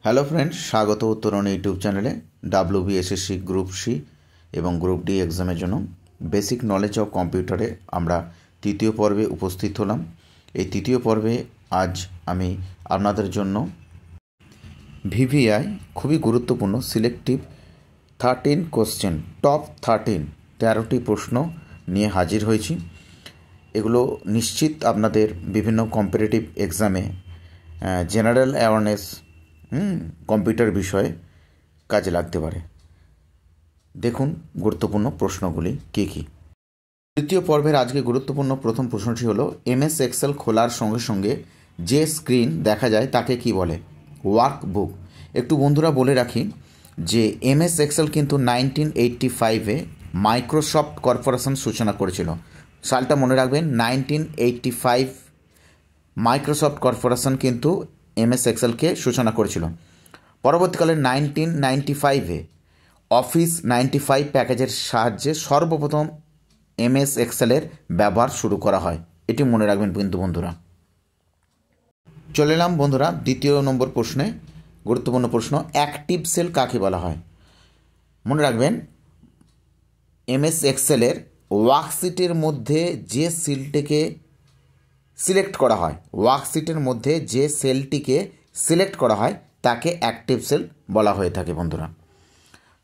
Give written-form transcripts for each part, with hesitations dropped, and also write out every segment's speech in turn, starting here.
Hello friends, স্বাগত উত্তরণ YouTube চ্যানেলে। WBSSC গ্রুপ সি এবং গ্রুপ ডি এক্সামের জন্য বেসিক নলেজ অফ কম্পিউটারে আমরা তৃতীয় পর্বে উপস্থিত হলাম। এই তৃতীয় পর্বে আজ আমি আপনাদের জন্য VVI খুবই গুরুত্বপূর্ণ সিলেক্টিভ 13 কোশ্চেন, টপ 13টি প্রশ্ন নিয়ে হাজির হয়েছি। এগুলো নিশ্চিত আপনাদের বিভিন্ন কম্পিটিটিভ এক্সামে জেনারেল অ্যাওয়ারনেস কম্পিউটার বিষয়ে কাজে লাগতে পারে। দেখুন গুরুত্বপূর্ণ প্রশ্নগুলি কী কী। তৃতীয় পর্বের আজকে গুরুত্বপূর্ণ প্রথম প্রশ্নটি হলো MS এক্সেল খোলার সঙ্গে সঙ্গে যে স্ক্রিন দেখা যায় তাকে কি বলে? ওয়ার্কবুক। একটু বন্ধুরা বলে রাখি যে MS এক্সেল কিন্তু 1985-এ মাইক্রোসফট কর্পোরেশন সূচনা করেছিল। সালটা মনে রাখবেন, 1985 মাইক্রোসফট কর্পোরেশন কিন্তু MS এক্সেলকে সূচনা করেছিল। পরবর্তীকালে 1995-এ অফিস 95 প্যাকেজের সাহায্যে সর্বপ্রথম MS এক্সেলের ব্যবহার শুরু করা হয়। এটি মনে রাখবেন কিন্তু বন্ধুরা। চলে এলাম বন্ধুরা দ্বিতীয় নম্বর প্রশ্নে। গুরুত্বপূর্ণ প্রশ্ন, অ্যাক্টিভ সেল কাকে বলা হয়? মনে রাখবেন MS এক্সেলের ওয়ার্কশিটের মধ্যে যে সেলটিকে সিলেক্ট করা হয়, ওয়ার্কশিটের মধ্যে যে সেলটিকে সিলেক্ট করা হয় তাকে অ্যাক্টিভ সেল বলা হয়ে থাকে বন্ধুরা।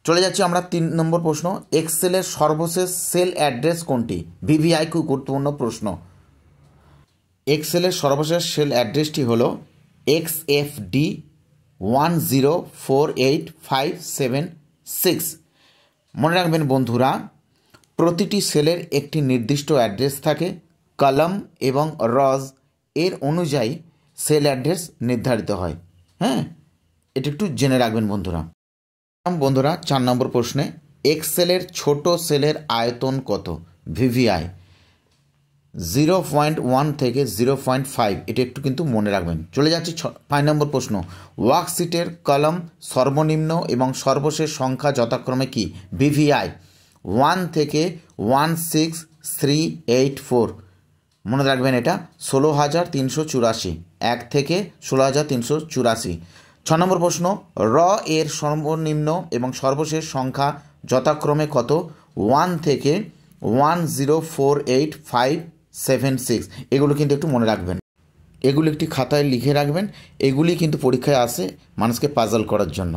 চলে যাচ্ছি আমরা 3 নম্বর প্রশ্ন, এক্সেলের সর্বশেষ সেল অ্যাড্রেস কোনটি? VVI খুব গুরুত্বপূর্ণ প্রশ্ন। এক্সেলের সর্বশেষ সেল অ্যাড্রেসটি হলো XFD 1048576। মনে রাখবেন বন্ধুরা, প্রতিটি সেলের একটি নির্দিষ্ট অ্যাড্রেস থাকে। কলাম এবং রজ এর অনুযায়ী সেল অ্যাড্রেস নির্ধারিত হয়। এটা একটু জেনে রাখবেন বন্ধুরা। 4 নম্বর প্রশ্নে, এক্সেলের ছোট সেলের আয়তন কত? VVI 0.1 থেকে 0.5, এটা একটু কিন্তু মনে রাখবেন। চলে যাচ্ছি 5 নম্বর প্রশ্ন, ওয়ার্কশিটের কলাম সর্বনিম্ন এবং সর্বশেষ সংখ্যা যথাক্রমে কি? VVI 1 থেকে 16384। মনে রাখবেন এটা 16384, 1 থেকে 16384। 6 নম্বর প্রশ্ন, র এর সর্বনিম্ন এবং সর্বশেষ সংখ্যা যথাক্রমে কত? 1 থেকে 1048576। এগুলো কিন্তু একটু মনে রাখবেন, এগুলো একটি খাতায় লিখে রাখবেন। এগুলি কিন্তু পরীক্ষায় আসে মানুষকে পাজল করার জন্য।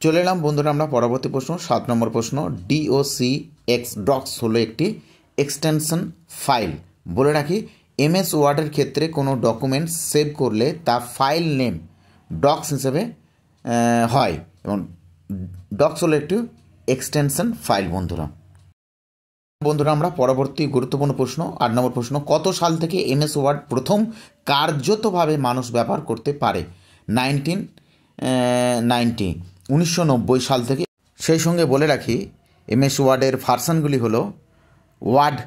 চলে এলাম বন্ধুরা আমরা পরবর্তী প্রশ্ন 7 নম্বর প্রশ্ন, DOCX ডক্স হলো একটি এক্সটেনশন ফাইল। বলে রাখি MS ওয়ার্ডের ক্ষেত্রে কোনো ডকুমেন্ট সেভ করলে তা ফাইল নেম ডক্স হিসেবে হয় এবং ডক্স হলো একটি এক্সটেনশন ফাইল বন্ধুরা। আমরা পরবর্তী গুরুত্বপূর্ণ প্রশ্ন 8 নম্বর প্রশ্ন, কত সাল থেকে MS ওয়ার্ড প্রথম কার্যতভাবে মানুষ ব্যবহার করতে পারে? 1990 সাল থেকে। সেই সঙ্গে বলে রাখি MS ওয়ার্ডের ভার্সানগুলি হলো ওয়ার্ড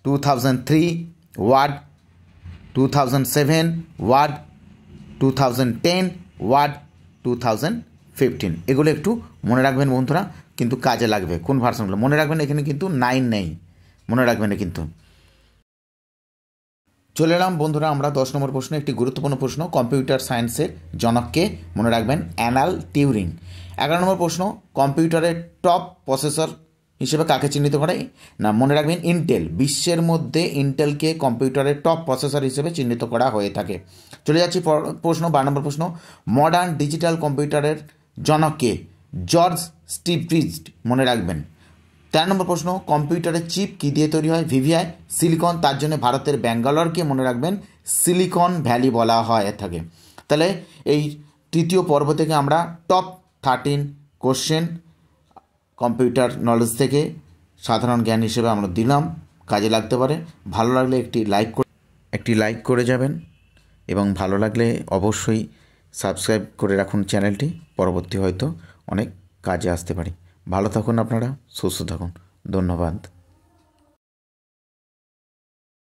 2003, ওয়ার্ড 2007, ওয়ার্ড 2010, ওয়ার্ড 2015। এগুলো একটু মনে রাখবেন বন্ধুরা, কিন্তু কাজে লাগবে। কোন ভার্সনগুলো মনে রাখবেন, এখানে কিন্তু 9 নেই, মনে রাখবেন কিন্তু। চলে এলাম বন্ধুরা আমরা 10 নম্বর প্রশ্ন, একটি গুরুত্বপূর্ণ প্রশ্ন, কম্পিউটার সায়েন্সের জনককে? মনে রাখবেন অ্যালান টিউরিং। 11 নম্বর প্রশ্ন, কম্পিউটারের টপ প্রসেসর হিসেবে কাকে চিহ্নিত করে? না, মনে রাখবেন ইন্টেল। বিশ্বের মধ্যে ইন্টেলকে কম্পিউটারের টপ প্রসেসর হিসেবে চিহ্নিত করা হয়ে থাকে। চলে যাচ্ছি প্রশ্ন 12 নম্বর প্রশ্ন, মডার্ন ডিজিটাল কম্পিউটারের জনককে? জর্জ স্টিভরিজ। মনে রাখবেন। 13 নম্বর প্রশ্ন, কম্পিউটারের চিপ কী দিয়ে তৈরি হয়? VVI silicon. তার জন্য ভারতের ব্যাঙ্গালোরকে মনে রাখবেন সিলিকন ভ্যালি বলা হয় থাকে। তাহলে এই তৃতীয় পর্ব থেকে আমরা টপ 13 কোশ্চেন কম্পিউটার নলেজ থেকে সাধারণ জ্ঞান হিসেবে আমরা দিলাম, কাজে লাগতে পারে। ভালো লাগলে একটি লাইক করে যাবেন এবং ভালো লাগলে অবশ্যই সাবস্ক্রাইব করে রাখুন চ্যানেলটি, পরবর্তী হয়তো অনেক কাজে আসতে পারে। ভালো থাকুন আপনারা, সুস্থ থাকুন, ধন্যবাদ।